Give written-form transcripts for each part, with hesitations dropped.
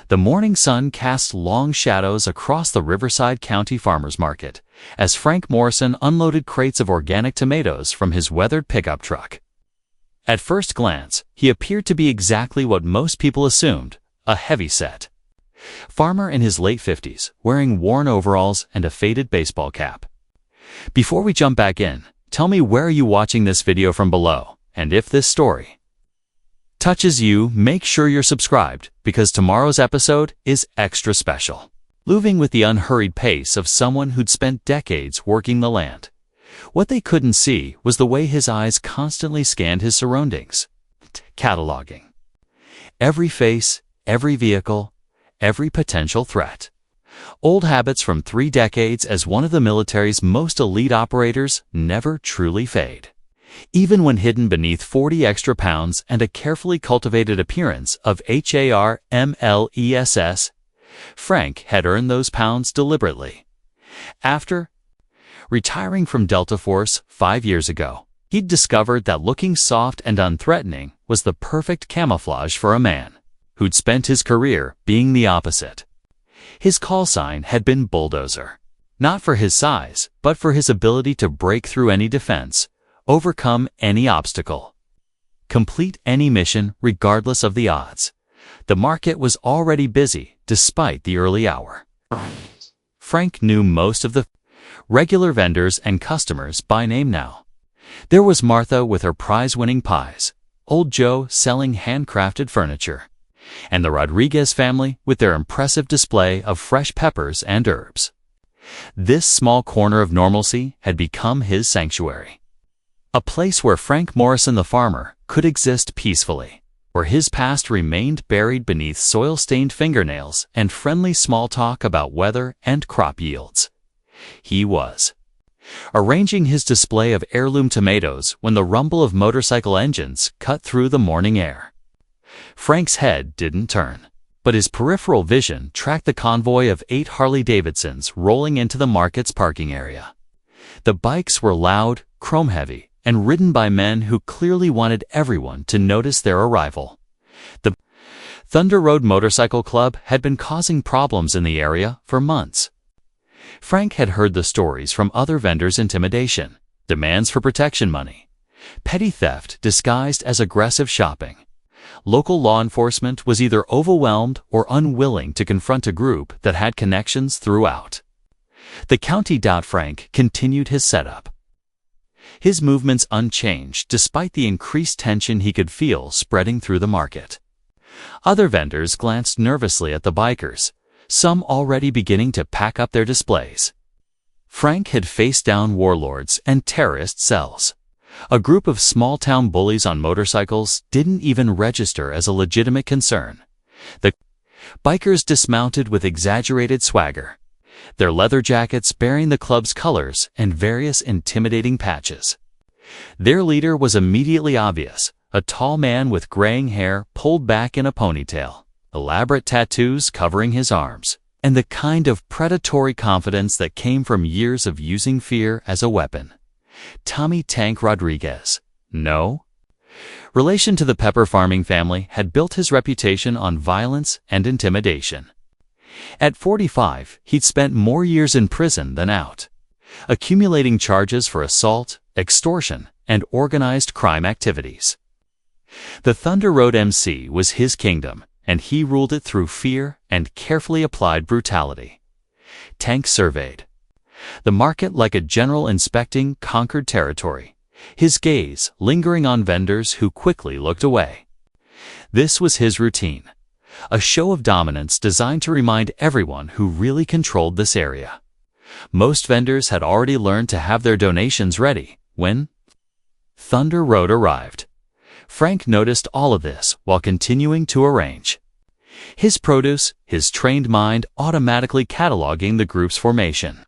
The morning sun cast long shadows across the Riverside County Farmers Market as Frank Morrison unloaded crates of organic tomatoes from his weathered pickup truck. At first glance, he appeared to be exactly what most people assumed, a heavyset farmer in his late 50s, wearing worn overalls and a faded baseball cap. Before we jump back in, tell me where are you watching this video from below, and if this story touches you, make sure you're subscribed, because tomorrow's episode is extra special. Moving with the unhurried pace of someone who'd spent decades working the land. What they couldn't see was the way his eyes constantly scanned his surroundings, cataloging every face, every vehicle, every potential threat. Old habits from 3 decades as one of the military's most elite operators never truly fade. Even when hidden beneath 40 extra pounds and a carefully cultivated appearance of HARMLESS, Frank had earned those pounds deliberately. After retiring from Delta Force 5 years ago, he'd discovered that looking soft and unthreatening was the perfect camouflage for a man who'd spent his career being the opposite. His call sign had been Bulldozer, not for his size, but for his ability to break through any defense, overcome any obstacle, complete any mission regardless of the odds. The market was already busy despite the early hour. Frank knew most of the regular vendors and customers by name now. There was Martha with her prize-winning pies, old Joe selling handcrafted furniture, and the Rodriguez family with their impressive display of fresh peppers and herbs. This small corner of normalcy had become his sanctuary. A place where Frank Morrison the farmer could exist peacefully, where his past remained buried beneath soil-stained fingernails and friendly small talk about weather and crop yields. He was arranging his display of heirloom tomatoes when the rumble of motorcycle engines cut through the morning air. Frank's head didn't turn, but his peripheral vision tracked the convoy of 8 Harley-Davidsons rolling into the market's parking area. The bikes were loud, chrome-heavy, and ridden by men who clearly wanted everyone to notice their arrival. The Thunder Road Motorcycle Club had been causing problems in the area for months. Frank had heard the stories from other vendors' intimidation, demands for protection money, petty theft disguised as aggressive shopping. Local law enforcement was either overwhelmed or unwilling to confront a group that had connections throughout the county. Frank continued his setup, his movements unchanged despite the increased tension he could feel spreading through the market. Other vendors glanced nervously at the bikers, some already beginning to pack up their displays. Frank had faced down warlords and terrorist cells. A group of small-town bullies on motorcycles didn't even register as a legitimate concern. The bikers dismounted with exaggerated swagger, their leather jackets bearing the club's colors and various intimidating patches. Their leader was immediately obvious, a tall man with graying hair pulled back in a ponytail, elaborate tattoos covering his arms, and the kind of predatory confidence that came from years of using fear as a weapon. Tommy Tank Rodriguez, no relation to the pepper farming family, had built his reputation on violence and intimidation. At 45, he'd spent more years in prison than out, accumulating charges for assault, extortion, and organized crime activities. The Thunder Road MC was his kingdom, and he ruled it through fear and carefully applied brutality. Tank surveyed the market like a general inspecting conquered territory, his gaze lingering on vendors who quickly looked away. This was his routine, a show of dominance designed to remind everyone who really controlled this area. Most vendors had already learned to have their donations ready when Thunder Road arrived. Frank noticed all of this while continuing to arrange his produce, his trained mind automatically cataloging the group's formation.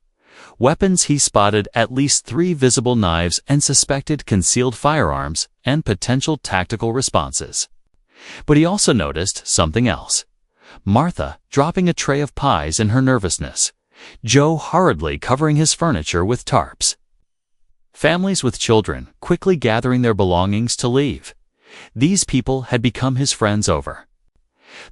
Weapons, he spotted at least 3 visible knives and suspected concealed firearms and potential tactical responses. But he also noticed something else. Martha dropping a tray of pies in her nervousness, Joe hurriedly covering his furniture with tarps. Families with children quickly gathering their belongings to leave. These people had become his friends over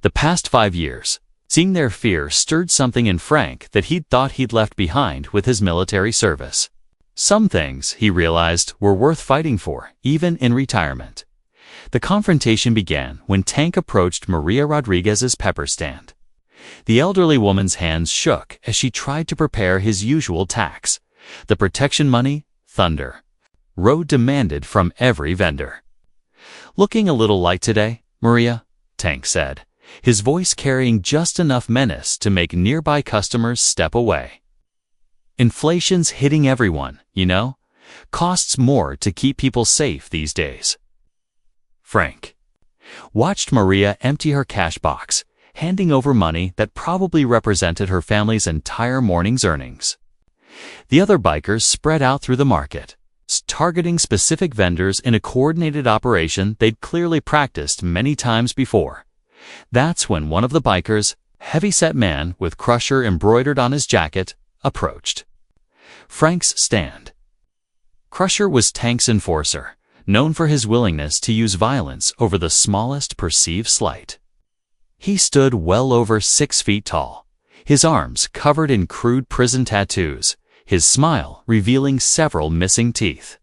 the past 5 years. Seeing their fear stirred something in Frank that he'd thought he'd left behind with his military service. Some things, he realized, were worth fighting for, even in retirement. The confrontation began when Tank approached Maria Rodriguez's pepper stand. The elderly woman's hands shook as she tried to prepare his usual tax, the protection money, thunder. Road demanded from every vendor. "Looking a little light today, Maria," Tank said, his voice carrying just enough menace to make nearby customers step away. "Inflation's hitting everyone, you know? Costs more to keep people safe these days." Frank watched Maria empty her cash box, handing over money that probably represented her family's entire morning's earnings. The other bikers spread out through the market, targeting specific vendors in a coordinated operation they'd clearly practiced many times before. That's when one of the bikers, heavyset man with Crusher embroidered on his jacket, approached Frank's stand. Crusher was Tank's enforcer, known for his willingness to use violence over the smallest perceived slight. He stood well over 6 feet tall, his arms covered in crude prison tattoos, his smile revealing several missing teeth.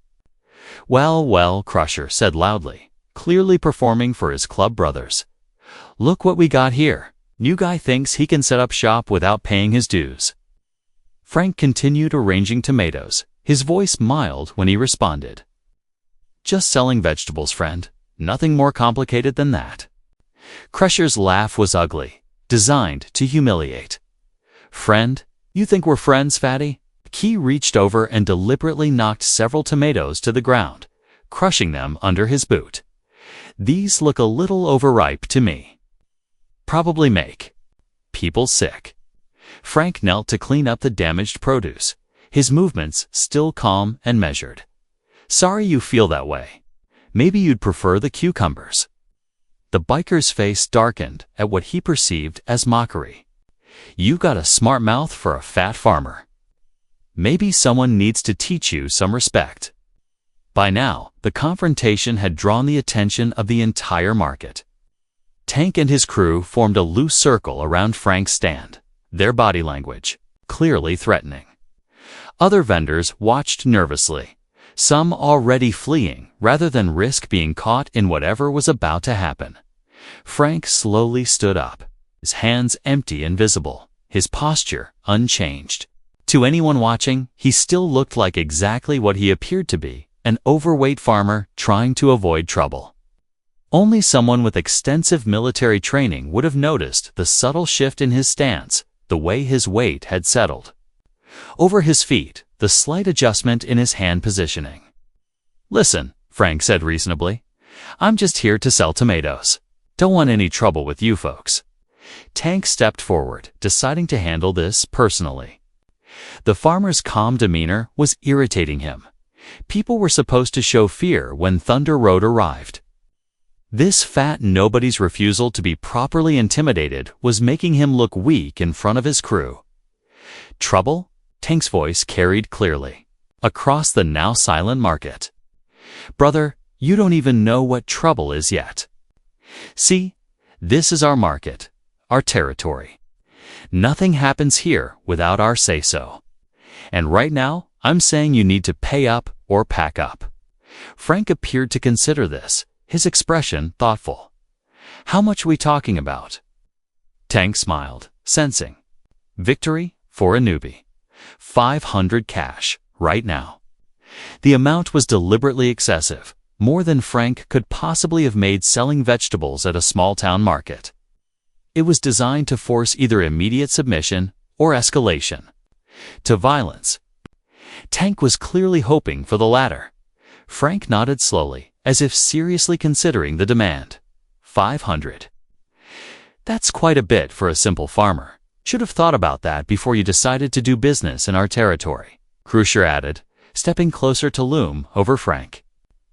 "Well, well," Crusher said loudly, clearly performing for his club brothers. "Look what we got here. New guy thinks he can set up shop without paying his dues." Frank continued arranging tomatoes, his voice mild when he responded. "Just selling vegetables, friend. Nothing more complicated than that." Crusher's laugh was ugly, designed to humiliate. "Friend? You think we're friends, fatty?" He reached over and deliberately knocked several tomatoes to the ground, crushing them under his boot. "These look a little overripe to me. Probably make people sick." Frank knelt to clean up the damaged produce, his movements still calm and measured. "Sorry you feel that way. Maybe you'd prefer the cucumbers." The biker's face darkened at what he perceived as mockery. "You got a smart mouth for a fat farmer. Maybe someone needs to teach you some respect." By now, the confrontation had drawn the attention of the entire market. Tank and his crew formed a loose circle around Frank's stand, their body language clearly threatening. Other vendors watched nervously, some already fleeing rather than risk being caught in whatever was about to happen. Frank slowly stood up, his hands empty and visible, his posture unchanged. To anyone watching, he still looked like exactly what he appeared to be, an overweight farmer trying to avoid trouble. Only someone with extensive military training would have noticed the subtle shift in his stance, the way his weight had settled. Over his feet, the slight adjustment in his hand positioning. "Listen," Frank said reasonably, "I'm just here to sell tomatoes. Don't want any trouble with you folks." Tank stepped forward, deciding to handle this personally. The farmer's calm demeanor was irritating him. People were supposed to show fear when Thunder Road arrived. This fat nobody's refusal to be properly intimidated was making him look weak in front of his crew. "Trouble?" Tank's voice carried clearly across the now silent market. "Brother, you don't even know what trouble is yet. See, this is our market, our territory. Nothing happens here without our say-so. And right now, I'm saying you need to pay up or pack up." Frank appeared to consider this, his expression thoughtful. "How much are we talking about?" Tank smiled, sensing victory for a newbie. 500 cash, right now. The amount was deliberately excessive, more than Frank could possibly have made selling vegetables at a small-town market. It was designed to force either immediate submission or escalation to violence. Tank was clearly hoping for the latter. Frank nodded slowly, as if seriously considering the demand. 500. That's quite a bit for a simple farmer. Should have thought about that before you decided to do business in our territory, Crusher added, stepping closer to loom over Frank.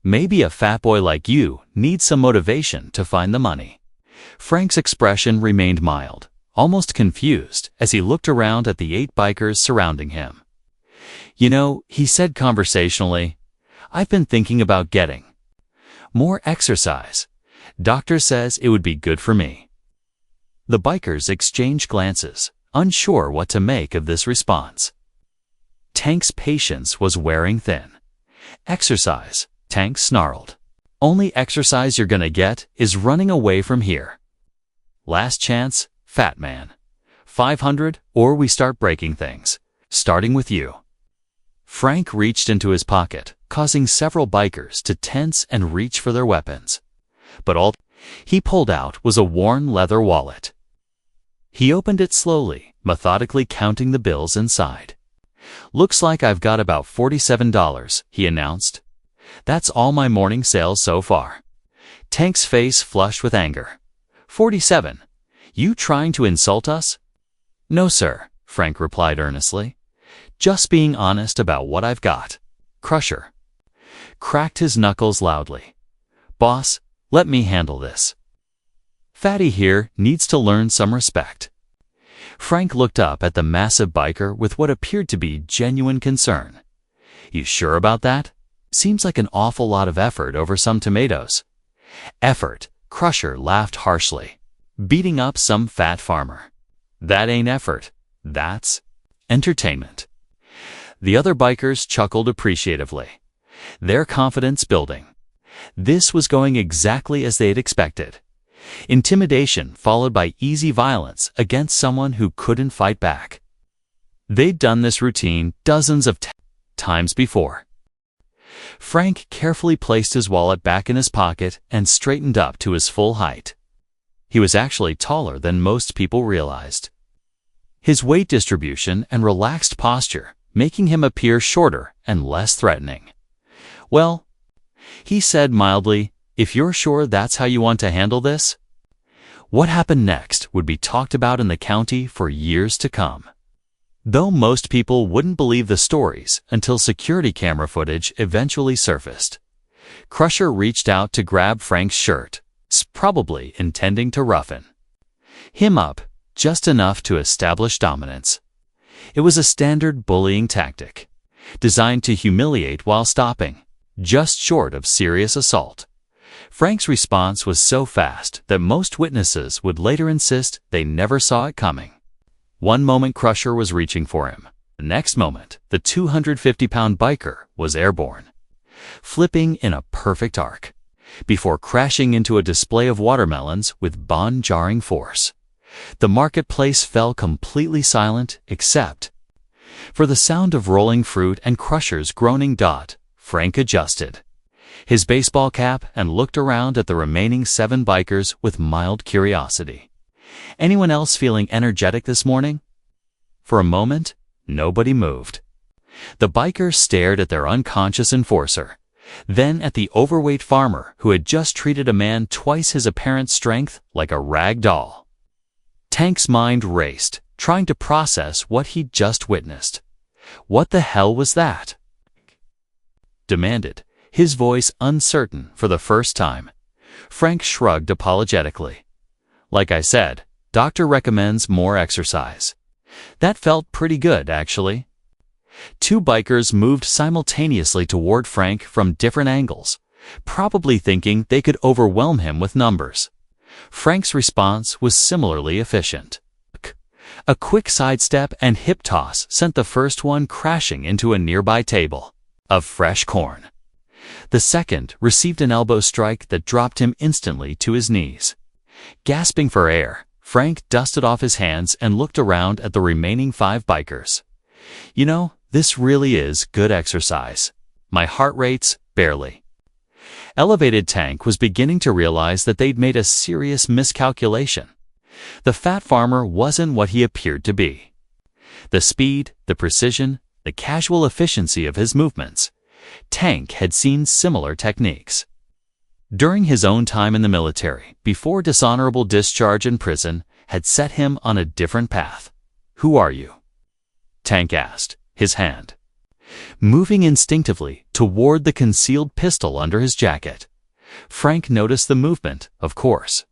Maybe a fat boy like you needs some motivation to find the money. Frank's expression remained mild, almost confused as he looked around at the 8 bikers surrounding him. "You know," he said conversationally, "I've been thinking about getting more exercise. Doctor says it would be good for me." The bikers exchanged glances, unsure what to make of this response. Tank's patience was wearing thin. "Exercise," Tank snarled. "Only exercise you're gonna get is running away from here. Last chance, fat man. 500 or we start breaking things, starting with you." Frank reached into his pocket, causing several bikers to tense and reach for their weapons. But all he pulled out was a worn leather wallet. He opened it slowly, methodically counting the bills inside. "Looks like I've got about $47, he announced. "That's all my morning sales so far." Tank's face flushed with anger. 47? You trying to insult us?" "No, sir," Frank replied earnestly. "Just being honest about what I've got." Crusher cracked his knuckles loudly. "Boss, let me handle this. Fatty here needs to learn some respect." Frank looked up at the massive biker with what appeared to be genuine concern. "You sure about that? Seems like an awful lot of effort over some tomatoes." "Effort," Crusher laughed harshly. "Beating up some fat farmer. That ain't effort. That's entertainment." The other bikers chuckled appreciatively, their confidence building. This was going exactly as they'd expected. Intimidation followed by easy violence against someone who couldn't fight back. They'd done this routine dozens of times before. Frank carefully placed his wallet back in his pocket and straightened up to his full height. He was actually taller than most people realized. His weight distribution and relaxed posture making him appear shorter and less threatening. "Well," he said mildly, "if you're sure that's how you want to handle this." What happened next would be talked about in the county for years to come. Though most people wouldn't believe the stories until security camera footage eventually surfaced. Crusher reached out to grab Frank's shirt, probably intending to roughen him up just enough to establish dominance. It was a standard bullying tactic, designed to humiliate while stopping, just short of serious assault. Frank's response was so fast that most witnesses would later insist they never saw it coming. One moment Crusher was reaching for him. The next moment, the 250-pound biker was airborne, flipping in a perfect arc, before crashing into a display of watermelons with bone-jarring force. The marketplace fell completely silent except for the sound of rolling fruit and Crusher's groaning dot. Frank adjusted his baseball cap and looked around at the remaining 7 bikers with mild curiosity. Anyone else feeling energetic this morning? For a moment, nobody moved. The bikers stared at their unconscious enforcer, then at the overweight farmer who had just treated a man twice his apparent strength like a rag doll. Tank's mind raced, trying to process what he'd just witnessed. "What the hell was that?" demanded, his voice uncertain for the first time. Frank shrugged apologetically. "Like I said, doctor recommends more exercise." That felt pretty good, actually. 2 bikers moved simultaneously toward Frank from different angles, probably thinking they could overwhelm him with numbers. Frank's response was similarly efficient. A quick sidestep and hip toss sent the first one crashing into a nearby table of fresh corn. The second received an elbow strike that dropped him instantly to his knees. Gasping for air, Frank dusted off his hands and looked around at the remaining 5 bikers. "You know, this really is good exercise. My heart rate's barely." Elevated Tank was beginning to realize that they'd made a serious miscalculation. The fat farmer wasn't what he appeared to be. The speed, the precision, the casual efficiency of his movements. Tank had seen similar techniques during his own time in the military, before dishonorable discharge in prison had set him on a different path. "Who are you?" Tank asked, his hand moving instinctively toward the concealed pistol under his jacket. Frank noticed the movement, of course.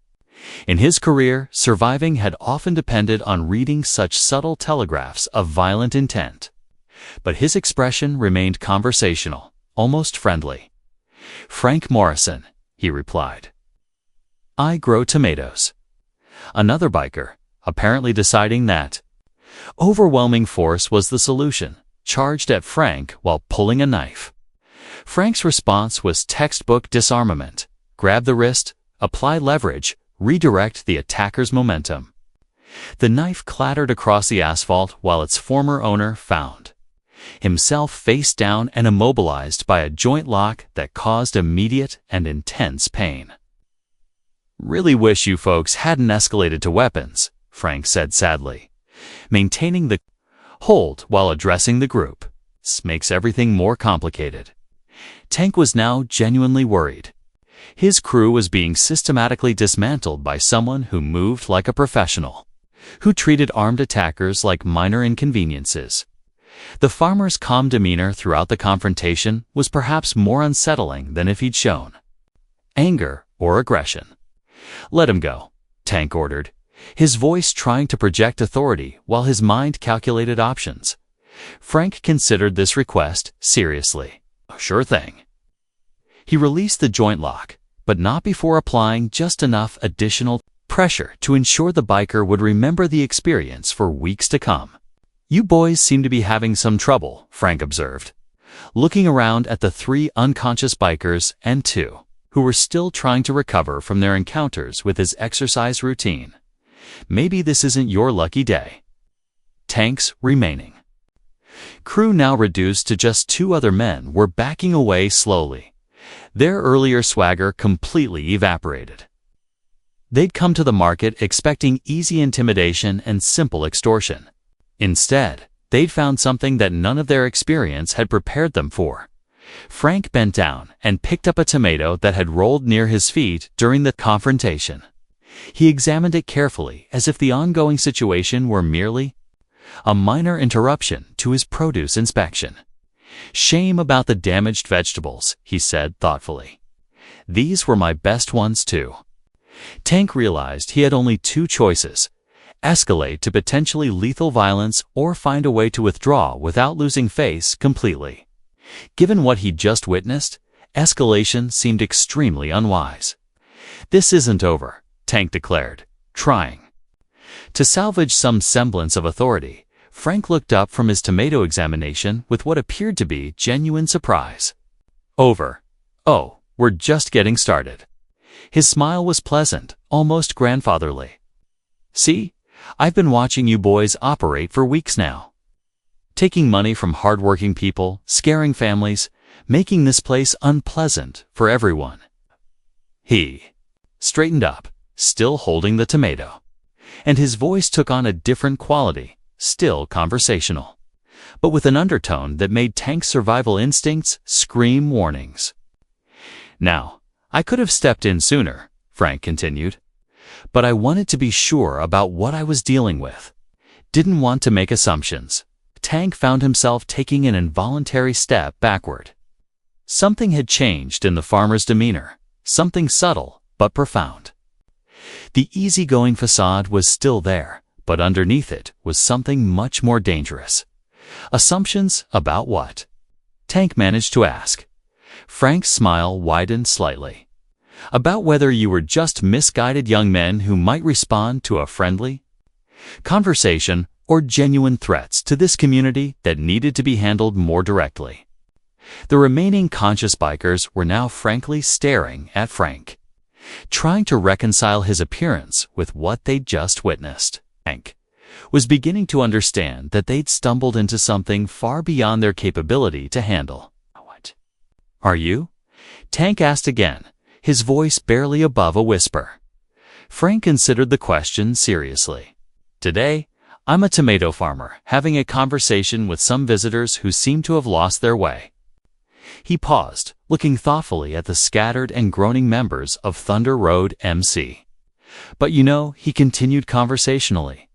In his career, surviving had often depended on reading such subtle telegraphs of violent intent. But his expression remained conversational, almost friendly. "Frank Morrison," he replied. "I grow tomatoes. Another biker, apparently deciding that overwhelming force was the solution, charged at Frank while pulling a knife. Frank's response was textbook disarmament: grab the wrist, apply leverage, redirect the attacker's momentum. The knife clattered across the asphalt while its former owner found himself face down and immobilized by a joint lock that caused immediate and intense pain. "Really wish you folks hadn't escalated to weapons," Frank said sadly, maintaining the hold while addressing the group. "This makes everything more complicated." Tank was now genuinely worried. His crew was being systematically dismantled by someone who moved like a professional, who treated armed attackers like minor inconveniences. The farmer's calm demeanor throughout the confrontation was perhaps more unsettling than if he'd shown anger or aggression. "Let him go," Tank ordered, his voice trying to project authority while his mind calculated options. Frank considered this request seriously. "Sure thing." He released the joint lock, but not before applying just enough additional pressure to ensure the biker would remember the experience for weeks to come. "You boys seem to be having some trouble," Frank observed, looking around at the 3 unconscious bikers and 2 who were still trying to recover from their encounters with his exercise routine. "Maybe this isn't your lucky day." Tank's remaining crew, now reduced to just 2 other men, were backing away slowly, their earlier swagger completely evaporated. They'd come to the market expecting easy intimidation and simple extortion. Instead, they'd found something that none of their experience had prepared them for. Frank bent down and picked up a tomato that had rolled near his feet during the confrontation. He examined it carefully, as if the ongoing situation were merely a minor interruption to his produce inspection. "Shame about the damaged vegetables," he said thoughtfully. "These were my best ones too." Tank realized he had only 2 choices: escalate to potentially lethal violence or find a way to withdraw without losing face completely. Given what he'd just witnessed, escalation seemed extremely unwise. "This isn't over," Tank declared, trying to salvage some semblance of authority. Frank looked up from his tomato examination with what appeared to be genuine surprise. "Over? Oh, we're just getting started." His smile was pleasant, almost grandfatherly. "See, I've been watching you boys operate for weeks now. Taking money from hardworking people, scaring families, making this place unpleasant for everyone." He straightened up, still holding the tomato, and his voice took on a different quality, still conversational, but with an undertone that made Tank's survival instincts scream warnings. "Now, I could have stepped in sooner," Frank continued, "but I wanted to be sure about what I was dealing with. Didn't want to make assumptions." Tank found himself taking an involuntary step backward. Something had changed in the farmer's demeanor, something subtle but profound. The easygoing facade was still there, but underneath it was something much more dangerous. "Assumptions about what?" Tank managed to ask. Frank's smile widened slightly. "About whether you were just misguided young men who might respond to a friendly conversation or genuine threats to this community that needed to be handled more directly." The remaining conscious bikers were now frankly staring at Frank, trying to reconcile his appearance with what they'd just witnessed. Frank was beginning to understand that they'd stumbled into something far beyond their capability to handle. "What are you?" Tank asked again, his voice barely above a whisper. Frank considered the question seriously. "Today, I'm a tomato farmer having a conversation with some visitors who seem to have lost their way." He paused, looking thoughtfully at the scattered and groaning members of Thunder Road MC. "But you know," he continued conversationally,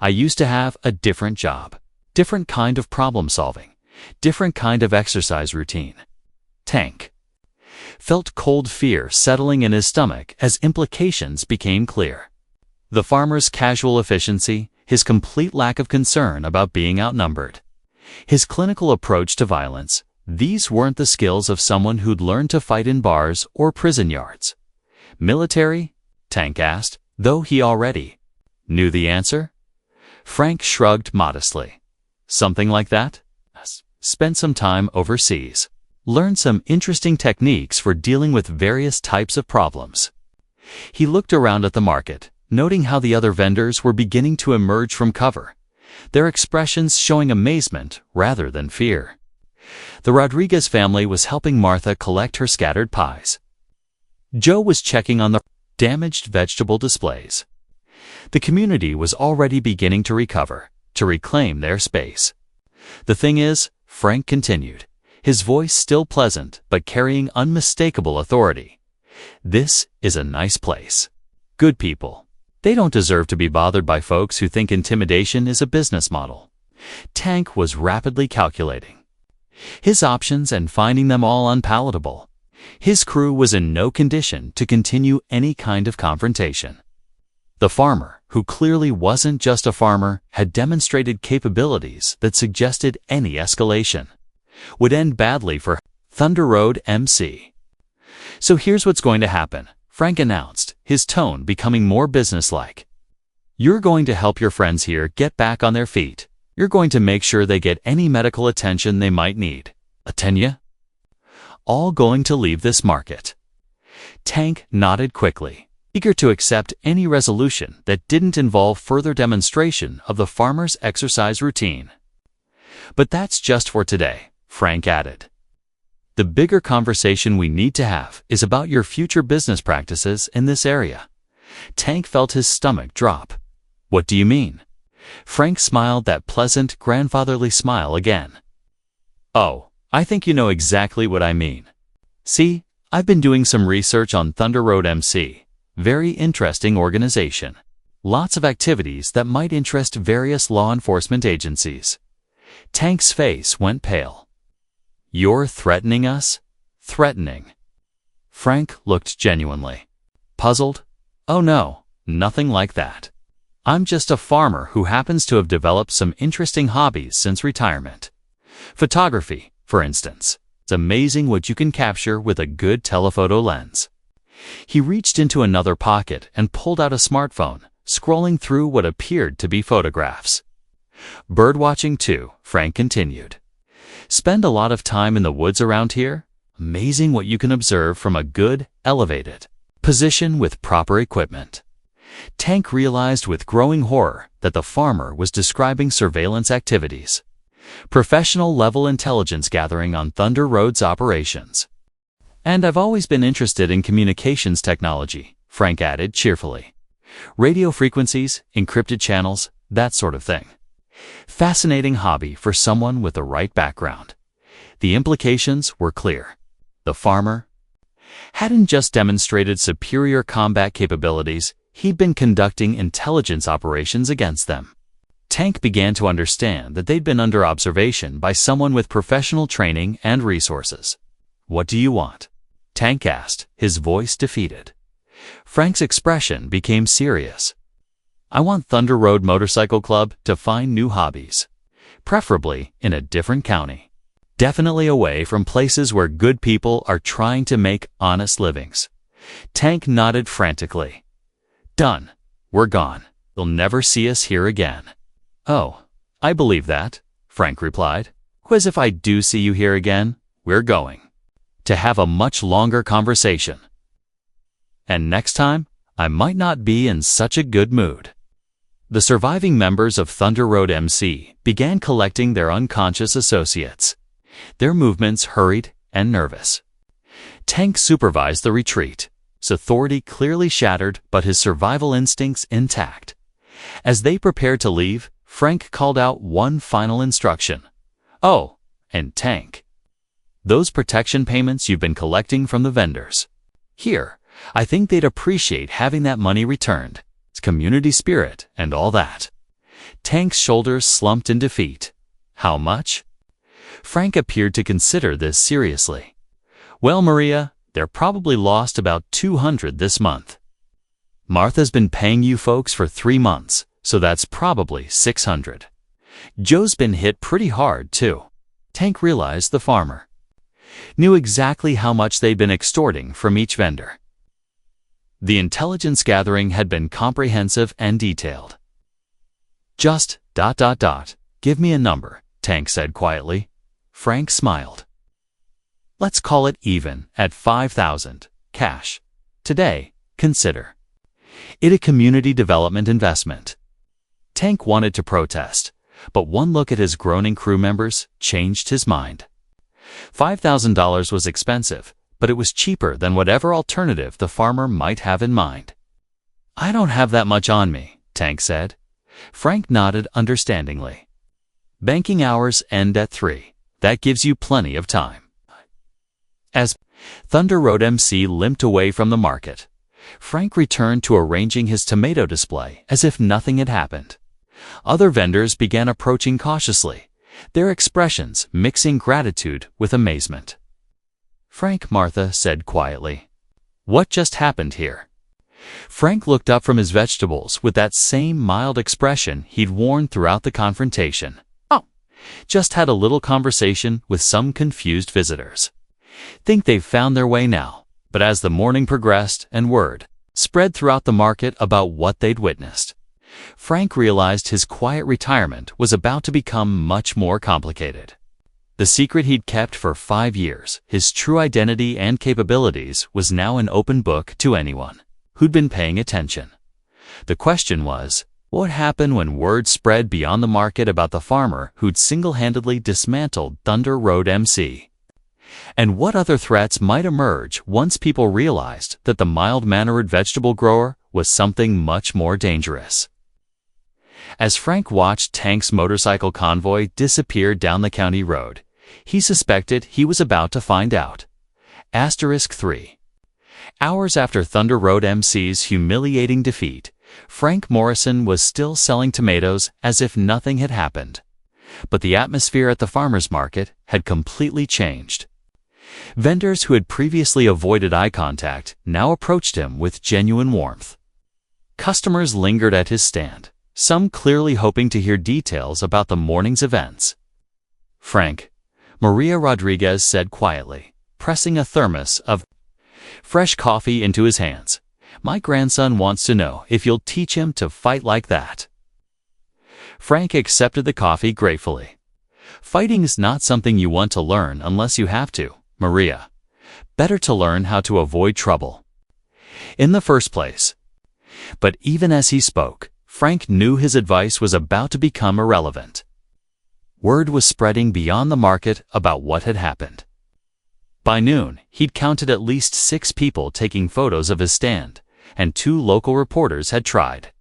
"I used to have a different job, different kind of problem solving, different kind of exercise routine." Tank felt cold fear settling in his stomach as implications became clear. The farmer's casual efficiency, his complete lack of concern about being outnumbered, his clinical approach to violence, these weren't the skills of someone who'd learned to fight in bars or prison yards. "Military?" Tank asked, though he already Knew the answer? Frank shrugged modestly. Something like that? Spent some time overseas. Learned some interesting techniques for dealing with various types of problems. He looked around at the market, noting how the other vendors were beginning to emerge from cover, their expressions showing amazement rather than fear. The Rodriguez family was helping Martha collect her scattered pies. Joe was checking on the damaged vegetable displays. The community was already beginning to recover, to reclaim their space. The thing is, Frank continued, his voice still pleasant but carrying unmistakable authority. This is a nice place. Good people. They don't deserve to be bothered by folks who think intimidation is a business model. Tank was rapidly calculating his options and finding them all unpalatable. His crew was in no condition to continue any kind of confrontation. The farmer, who clearly wasn't just a farmer, had demonstrated capabilities that suggested any escalation would end badly for Thunder Road MC. So here's what's going to happen, Frank announced, his tone becoming more businesslike. You're going to help your friends here get back on their feet. You're going to make sure they get any medical attention they might need. Atenya? All going to leave this market. Tank nodded quickly, eager to accept any resolution that didn't involve further demonstration of the farmer's exercise routine. But that's just for today, Frank added. The bigger conversation we need to have is about your future business practices in this area. Tank felt his stomach drop. What do you mean? Frank smiled that pleasant, grandfatherly smile again. Oh, I think you know exactly what I mean. See, I've been doing some research on Thunder Road MC. Very interesting organization. Lots of activities that might interest various law enforcement agencies. Tank's face went pale. You're threatening us? Threatening. Frank looked genuinely puzzled. Oh no, nothing like that. I'm just a farmer who happens to have developed some interesting hobbies since retirement. Photography, for instance. It's amazing what you can capture with a good telephoto lens. He reached into another pocket and pulled out a smartphone, scrolling through what appeared to be photographs. Birdwatching too, Frank continued. Spend a lot of time in the woods around here? Amazing what you can observe from a good, elevated position with proper equipment. Tank realized with growing horror that the farmer was describing surveillance activities. Professional-level intelligence gathering on Thunder Road's operations. And I've always been interested in communications technology, Frank added cheerfully. Radio frequencies, encrypted channels, that sort of thing. Fascinating hobby for someone with the right background. The implications were clear. The farmer hadn't just demonstrated superior combat capabilities, he'd been conducting intelligence operations against them. Tank began to understand that they'd been under observation by someone with professional training and resources. What do you want? Tank asked, his voice defeated. Frank's expression became serious. I want Thunder Road Motorcycle Club to find new hobbies, preferably in a different county. Definitely away from places where good people are trying to make honest livings. Tank nodded frantically. Done. We're gone. You'll never see us here again. Oh, I believe that, Frank replied. As if I do see you here again, we're going to have a much longer conversation. And next time, I might not be in such a good mood. The surviving members of Thunder Road MC began collecting their unconscious associates, their movements hurried and nervous. Tank supervised the retreat, his authority clearly shattered but his survival instincts intact. As they prepared to leave, Frank called out one final instruction. Oh, and Tank. Those protection payments you've been collecting from the vendors. Here, I think they'd appreciate having that money returned. It's community spirit and all that. Tank's shoulders slumped in defeat. How much? Frank appeared to consider this seriously. Well, Maria, they're probably lost about $200 this month. Martha's been paying you folks for 3 months, so that's probably $600. Joe's been hit pretty hard, too. Tank realized the farmer knew exactly how much they'd been extorting from each vendor. The intelligence gathering had been comprehensive and detailed. Just ... Give me a number, Tank said quietly. Frank smiled. Let's call it even at 5,000, cash. Today, consider it a community development investment. Tank wanted to protest, but one look at his groaning crew members changed his mind. $5,000 was expensive, but it was cheaper than whatever alternative the farmer might have in mind. I don't have that much on me, Tank said. Frank nodded understandingly. Banking hours end at 3. That gives you plenty of time. As Thunder Road MC limped away from the market, Frank returned to arranging his tomato display as if nothing had happened. Other vendors began approaching cautiously, their expressions mixing gratitude with amazement. Frank, Martha said quietly, "What just happened here?" Frank looked up from his vegetables with that same mild expression he'd worn throughout the confrontation. "Oh, just had a little conversation with some confused visitors. Think they've found their way now." But as the morning progressed and word spread throughout the market about what they'd witnessed, Frank realized his quiet retirement was about to become much more complicated. The secret he'd kept for 5 years, his true identity and capabilities, was now an open book to anyone who'd been paying attention. The question was, what happened when word spread beyond the market about the farmer who'd single-handedly dismantled Thunder Road MC? And what other threats might emerge once people realized that the mild-mannered vegetable grower was something much more dangerous? As Frank watched Tank's motorcycle convoy disappear down the county road, he suspected he was about to find out. *3. Hours after Thunder Road MC's humiliating defeat, Frank Morrison was still selling tomatoes as if nothing had happened. But the atmosphere at the farmers market had completely changed. Vendors who had previously avoided eye contact now approached him with genuine warmth. Customers lingered at his stand, some clearly hoping to hear details about the morning's events. "Frank," Maria Rodriguez said quietly, pressing a thermos of fresh coffee into his hands, "my grandson wants to know if you'll teach him to fight like that." Frank accepted the coffee gratefully. "Fighting's not something you want to learn unless you have to, Maria. Better to learn how to avoid trouble in the first place." But even as he spoke, Frank knew his advice was about to become irrelevant. Word was spreading beyond the market about what had happened. By noon, he'd counted at least 6 people taking photos of his stand, and 2 local reporters had tried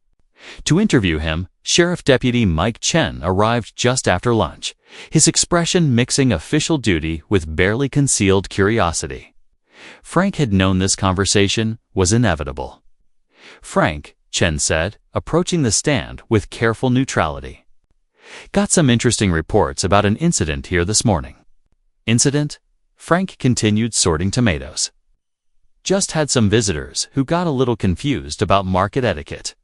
to interview him. Sheriff Deputy Mike Chen arrived just after lunch, his expression mixing official duty with barely concealed curiosity. Frank had known this conversation was inevitable. "Frank," Chen said, approaching the stand with careful neutrality, "got some interesting reports about an incident here this morning." "Incident?" Frank continued sorting tomatoes. "Just had some visitors who got a little confused about market etiquette."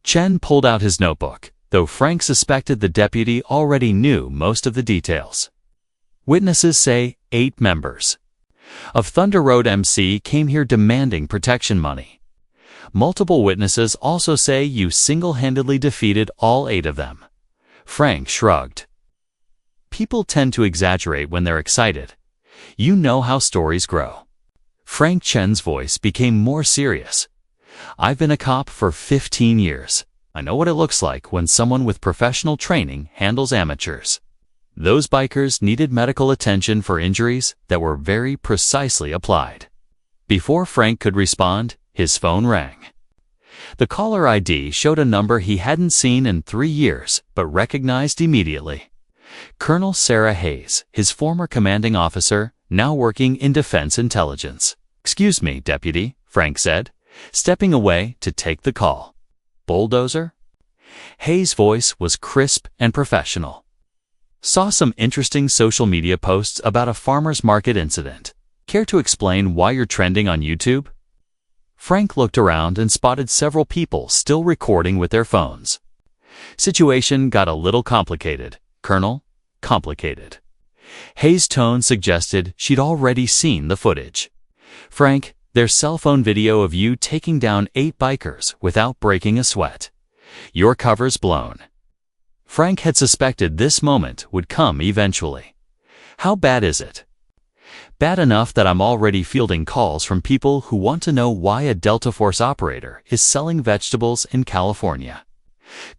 Chen pulled out his notebook, though Frank suspected the deputy already knew most of the details. "Witnesses say 8 members of Thunder Road MC came here demanding protection money. Multiple witnesses also say you single-handedly defeated all 8 of them." Frank shrugged. "People tend to exaggerate when they're excited. You know how stories grow." Frank Chen's voice became more serious. "I've been a cop for 15 years. I know what it looks like when someone with professional training handles amateurs. Those bikers needed medical attention for injuries that were very precisely applied." Before Frank could respond, his phone rang. The caller ID showed a number he hadn't seen in 3 years, but recognized immediately. Colonel Sarah Hayes, his former commanding officer, now working in Defense Intelligence. "Excuse me, Deputy," Frank said, stepping away to take the call. "Bulldozer?" Hayes' voice was crisp and professional. "Saw some interesting social media posts about a farmer's market incident. Care to explain why you're trending on YouTube?" Frank looked around and spotted several people still recording with their phones. "Situation got a little complicated, Colonel. Complicated." Hayes' tone suggested she'd already seen the footage. "Frank, there's cell phone video of you taking down 8 bikers without breaking a sweat. Your cover's blown." Frank had suspected this moment would come eventually. How bad is it? Bad enough that I'm already fielding calls from people who want to know why a Delta Force operator is selling vegetables in California.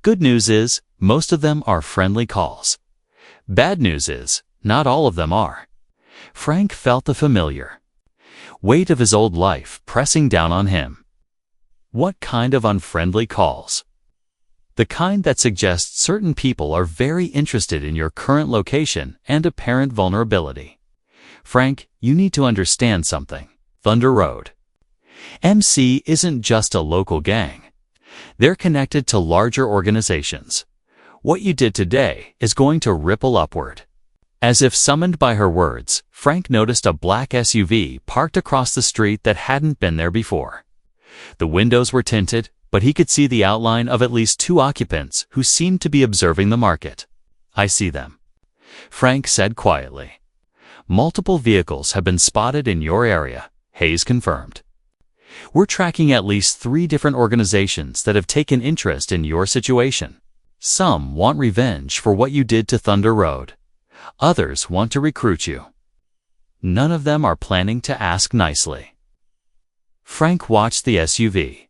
Good news is, most of them are friendly calls. Bad news is, not all of them are. Frank felt the familiar weight of his old life pressing down on him. What kind of unfriendly calls? The kind that suggests certain people are very interested in your current location and apparent vulnerability. Frank, you need to understand something. Thunder Road MC isn't just a local gang. They're connected to larger organizations. What you did today is going to ripple upward. As if summoned by her words, Frank noticed a black SUV parked across the street that hadn't been there before. The windows were tinted, but he could see the outline of at least 2 occupants who seemed to be observing the market. I see them, Frank said quietly. Multiple vehicles have been spotted in your area, Hayes confirmed. We're tracking at least 3 different organizations that have taken interest in your situation. Some want revenge for what you did to Thunder Road. Others want to recruit you. None of them are planning to ask nicely. Frank watched the SUV.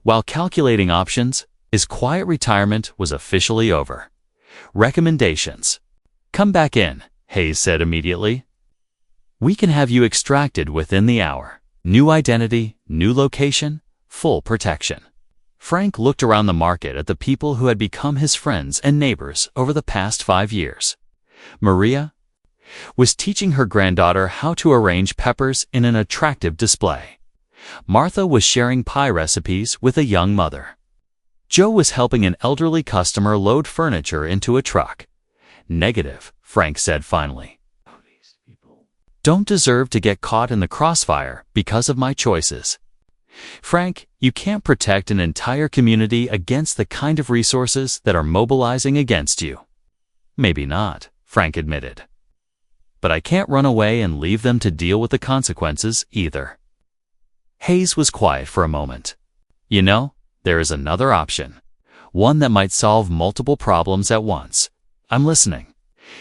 While calculating options, his quiet retirement was officially over. Recommendations. Come back in, Hayes said immediately. We can have you extracted within the hour. New identity, new location, full protection. Frank looked around the market at the people who had become his friends and neighbors over the past 5 years. Maria was teaching her granddaughter how to arrange peppers in an attractive display. Martha was sharing pie recipes with a young mother. Joe was helping an elderly customer load furniture into a truck. Negative, Frank said finally. These people don't deserve to get caught in the crossfire because of my choices. Frank, you can't protect an entire community against the kind of resources that are mobilizing against you. Maybe not, Frank admitted. But I can't run away and leave them to deal with the consequences either. Hayes was quiet for a moment. You know, there is another option. One that might solve multiple problems at once. I'm listening.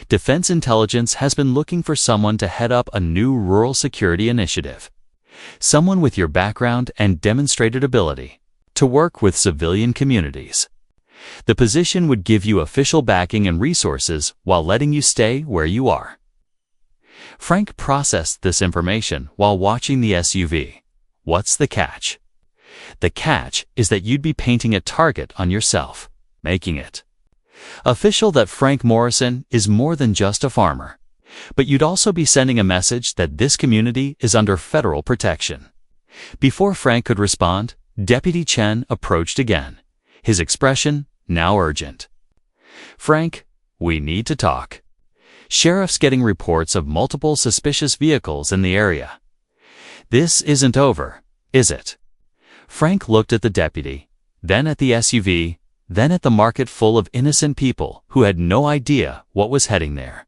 Defense Intelligence has been looking for someone to head up a new rural security initiative. Someone with your background and demonstrated ability to work with civilian communities. The position would give you official backing and resources while letting you stay where you are. Frank processed this information while watching the SUV. What's the catch? The catch is that you'd be painting a target on yourself, making it official that Frank Morrison is more than just a farmer. But you'd also be sending a message that this community is under federal protection. Before Frank could respond, Deputy Chen approached again, his expression now urgent. Frank, we need to talk. Sheriff's getting reports of multiple suspicious vehicles in the area. This isn't over, is it? Frank looked at the deputy, then at the SUV, then at the market full of innocent people who had no idea what was heading there.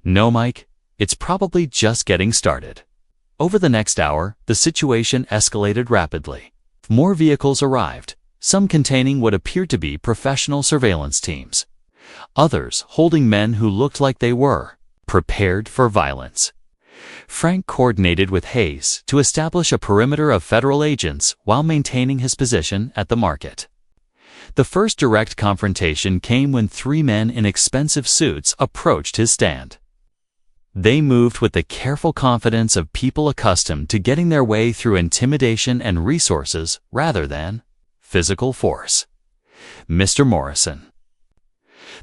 No, Mike, it's probably just getting started. Over the next hour, the situation escalated rapidly. More vehicles arrived, some containing what appeared to be professional surveillance teams. Others holding men who looked like they were prepared for violence. Frank coordinated with Hayes to establish a perimeter of federal agents while maintaining his position at the market. The first direct confrontation came when 3 men in expensive suits approached his stand. They moved with the careful confidence of people accustomed to getting their way through intimidation and resources rather than physical force. Mr. Morrison,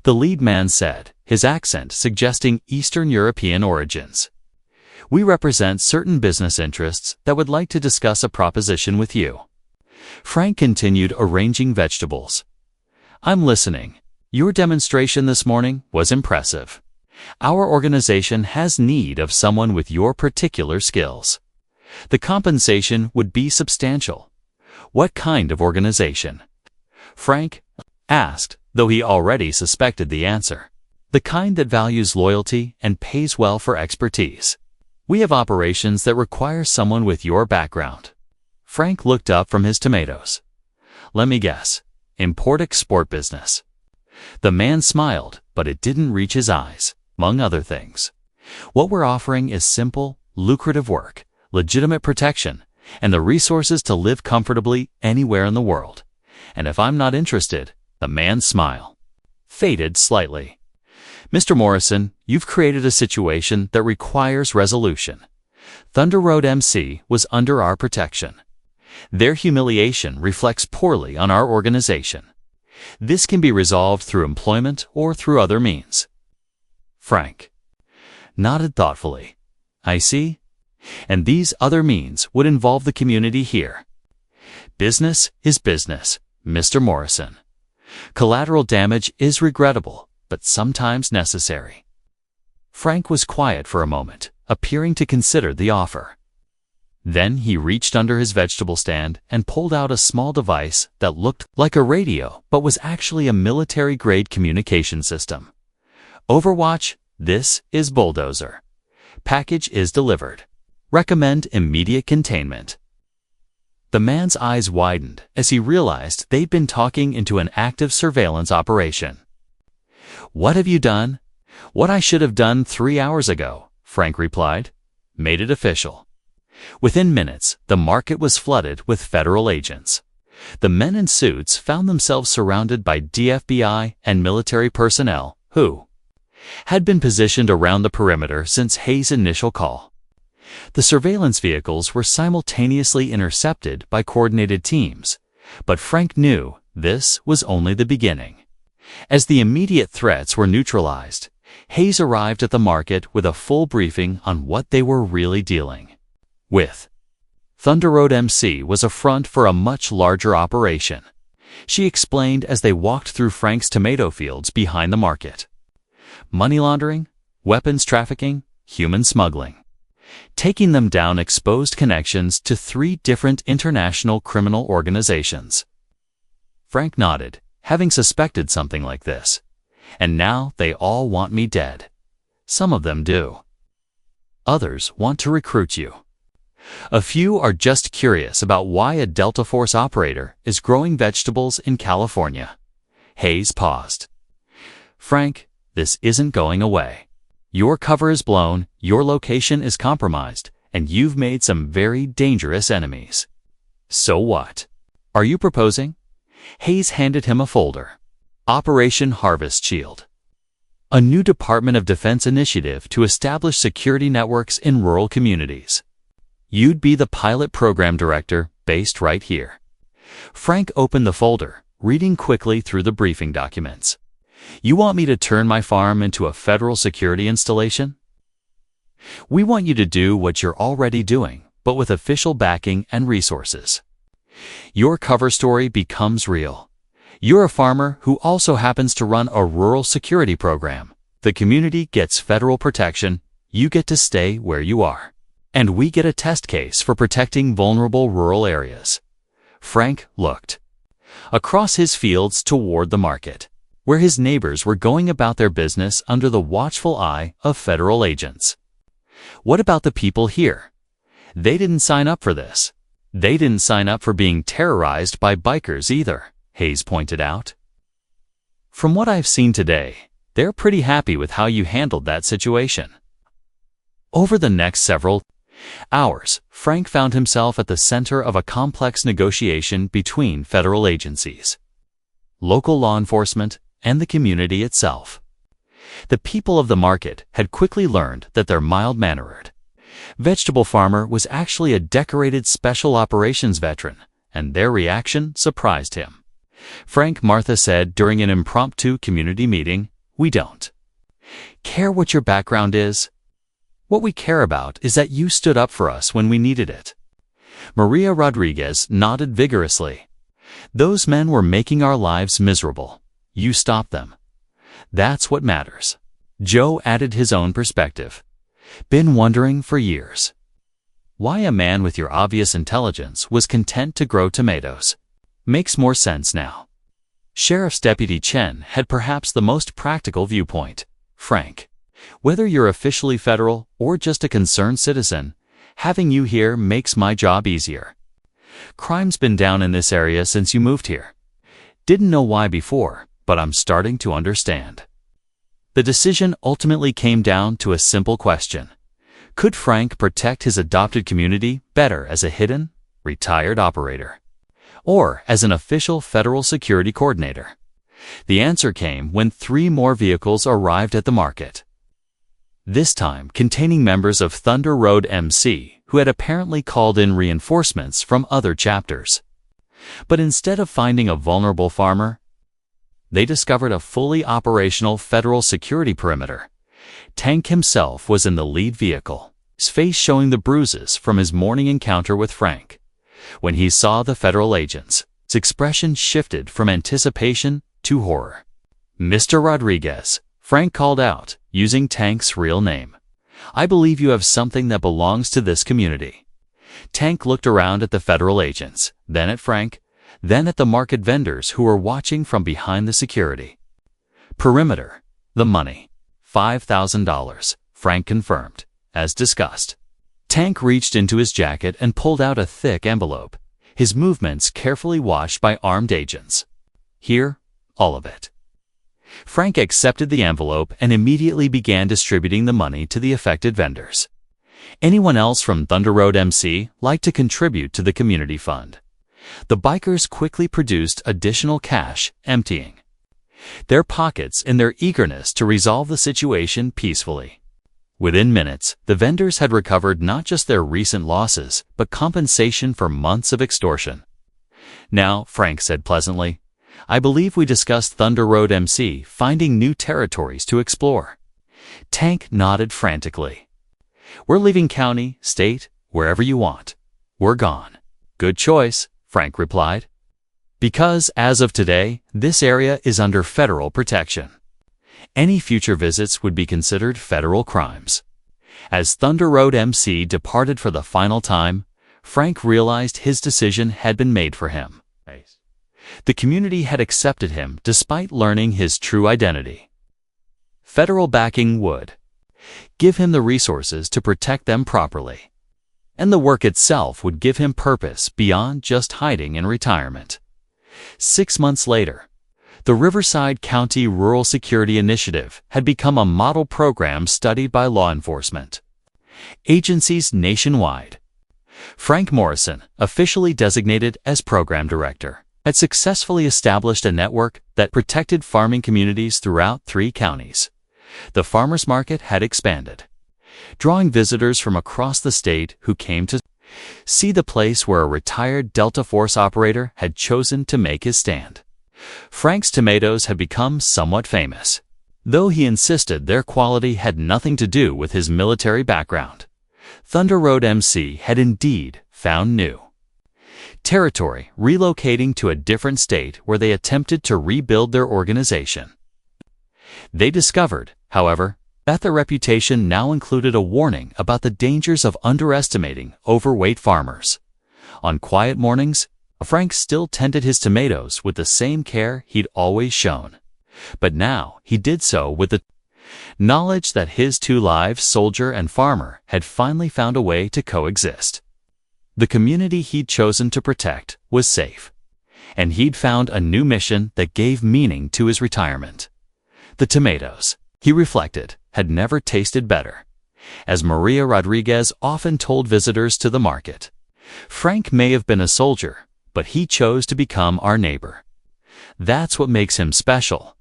the lead man said, his accent suggesting Eastern European origins. We represent certain business interests that would like to discuss a proposition with you. Frank continued arranging vegetables. I'm listening. Your demonstration this morning was impressive. Our organization has need of someone with your particular skills. The compensation would be substantial. What kind of organization? Frank asked, though he already suspected the answer. The kind that values loyalty and pays well for expertise. We have operations that require someone with your background. Frank looked up from his tomatoes. Let me guess. import-export business. The man smiled, but it didn't reach his eyes, among other things. What we're offering is simple, lucrative work, legitimate protection, and the resources to live comfortably anywhere in the world. And if I'm not interested, the man's smile faded slightly. Mr. Morrison, you've created a situation that requires resolution. Thunder Road MC was under our protection. Their humiliation reflects poorly on our organization. This can be resolved through employment or through other means. Frank nodded thoughtfully. I see. And these other means would involve the community here. Business is business, Mr. Morrison. Collateral damage is regrettable, but sometimes necessary. Frank was quiet for a moment, appearing to consider the offer. Then he reached under his vegetable stand and pulled out a small device that looked like a radio but was actually a military-grade communication system. Overwatch, this is Bulldozer. Package is delivered. Recommend immediate containment. The man's eyes widened as he realized they'd been talking into an active surveillance operation. What have you done? What I should have done 3 hours ago, Frank replied. Made it official. Within minutes, the market was flooded with federal agents. The men in suits found themselves surrounded by DFBI and military personnel who had been positioned around the perimeter since Hayes' initial call. The surveillance vehicles were simultaneously intercepted by coordinated teams, but Frank knew this was only the beginning. As the immediate threats were neutralized, Hayes arrived at the market with a full briefing on what they were really dealing with. Thunder Road MC was a front for a much larger operation, she explained as they walked through Frank's tomato fields behind the market. Money laundering, weapons trafficking, human smuggling. Taking them down exposed connections to 3 different international criminal organizations. Frank nodded, having suspected something like this. And now they all want me dead. Some of them do. Others want to recruit you. A few are just curious about why a Delta Force operator is growing vegetables in California. Hayes paused. Frank, this isn't going away. Your cover is blown, your location is compromised, and you've made some very dangerous enemies. So what? Are you proposing? Hayes handed him a folder. Operation Harvest Shield. A new Department of Defense initiative to establish security networks in rural communities. You'd be the pilot program director based right here. Frank opened the folder, reading quickly through the briefing documents. You want me to turn my farm into a federal security installation? We want you to do what you're already doing, but with official backing and resources. Your cover story becomes real. You're a farmer who also happens to run a rural security program. The community gets federal protection, you get to stay where you are. And we get a test case for protecting vulnerable rural areas. Frank looked across his fields toward the market, where his neighbors were going about their business under the watchful eye of federal agents. What about the people here? They didn't sign up for this. They didn't sign up for being terrorized by bikers either, Hayes pointed out. From what I've seen today, they're pretty happy with how you handled that situation. Over the next several hours, Frank found himself at the center of a complex negotiation between federal agencies, local law enforcement, and the community itself. The people of the market had quickly learned that their mild-mannered vegetable farmer was actually a decorated special operations veteran, and their reaction surprised him. Frank Martha said during an impromptu community meeting, "We don't care what your background is. What we care about is that you stood up for us when we needed it." Maria Rodriguez nodded vigorously. "Those men were making our lives miserable. You stopped them. That's what matters." Joe added his own perspective. "Been wondering for years why a man with your obvious intelligence was content to grow tomatoes. Makes more sense now." Sheriff's Deputy Chen had perhaps the most practical viewpoint. "Frank, whether you're officially federal or just a concerned citizen, having you here makes my job easier. Crime's been down in this area since you moved here. Didn't know why before, but I'm starting to understand. The decision ultimately came down to a simple question. Could Frank protect his adopted community better as a hidden, retired operator, or as an official federal security coordinator? The answer came when 3 more vehicles arrived at the market. This time containing members of Thunder Road MC who had apparently called in reinforcements from other chapters. But instead of finding a vulnerable farmer, they discovered a fully operational federal security perimeter. Tank himself was in the lead vehicle, his face showing the bruises from his morning encounter with Frank. When he saw the federal agents, his expression shifted from anticipation to horror. "Mr. Rodriguez," Frank called out, using Tank's real name. "I believe you have something that belongs to this community." Tank looked around at the federal agents, then at Frank, then at the market vendors who were watching from behind the security perimeter. "The money. $5,000, Frank confirmed, as discussed. Tank reached into his jacket and pulled out a thick envelope, his movements carefully watched by armed agents. "Here, all of it." Frank accepted the envelope and immediately began distributing the money to the affected vendors. Anyone else from Thunder Road MC liked to contribute to the community fund. The bikers quickly produced additional cash, emptying their pockets in their eagerness to resolve the situation peacefully. Within minutes, the vendors had recovered not just their recent losses, but compensation for months of extortion. "Now," Frank said pleasantly, "I believe we discussed Thunder Road MC finding new territories to explore." Tank nodded frantically. "We're leaving county, state, wherever you want. We're gone." "Good choice," Frank replied. "Because, as of today, this area is under federal protection. Any future visits would be considered federal crimes." As Thunder Road MC departed for the final time, Frank realized his decision had been made for him. The community had accepted him despite learning his true identity. Federal backing would give him the resources to protect them properly, and the work itself would give him purpose beyond just hiding in retirement. 6 months later, the Riverside County Rural Security Initiative had become a model program studied by law enforcement agencies nationwide. Frank Morrison, officially designated as program director, had successfully established a network that protected farming communities throughout 3 counties. The farmers market had expanded, drawing visitors from across the state who came to see the place where a retired Delta Force operator had chosen to make his stand. Frank's tomatoes had become somewhat famous, though he insisted their quality had nothing to do with his military background. Thunder Road MC had indeed found new territory, relocating to a different state where they attempted to rebuild their organization. They discovered, however, that their reputation now included a warning about the dangers of underestimating overweight farmers. On quiet mornings, Frank still tended his tomatoes with the same care he'd always shown. But now he did so with the knowledge that his 2 lives, soldier and farmer, had finally found a way to coexist. The community he'd chosen to protect was safe, and he'd found a new mission that gave meaning to his retirement. The tomatoes, he reflected, had never tasted better. As Maria Rodriguez often told visitors to the market, "Frank may have been a soldier, but he chose to become our neighbor. That's what makes him special.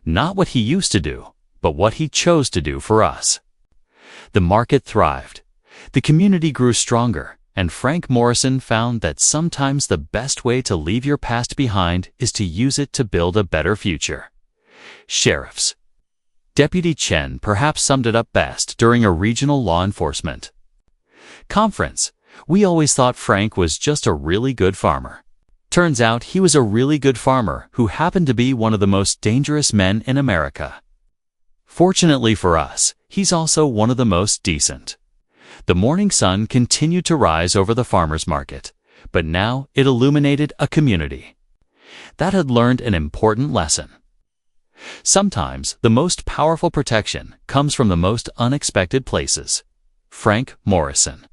Not what he used to do, but what he chose to do for us." The market thrived. The community grew stronger, and Frank Morrison found that sometimes the best way to leave your past behind is to use it to build a better future. Sheriffs. Deputy Chen perhaps summed it up best during a regional law enforcement conference. "We always thought Frank was just a really good farmer. Turns out he was a really good farmer who happened to be one of the most dangerous men in America. Fortunately for us, he's also one of the most decent." The morning sun continued to rise over the farmers market, but now it illuminated a community that had learned an important lesson. Sometimes the most powerful protection comes from the most unexpected places. Frank Morrison,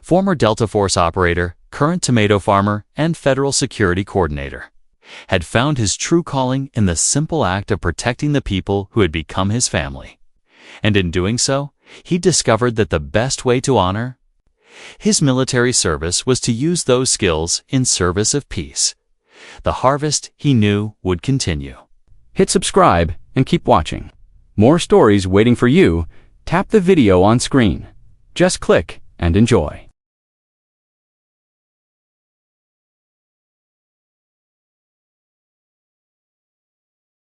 former Delta Force operator, current tomato farmer, and federal security coordinator, had found his true calling in the simple act of protecting the people who had become his family. And in doing so, he discovered that the best way to honor his military service was to use those skills in service of peace. The harvest, he knew, would continue. Hit subscribe and keep watching. More stories waiting for you. Tap the video on screen. Just click and enjoy.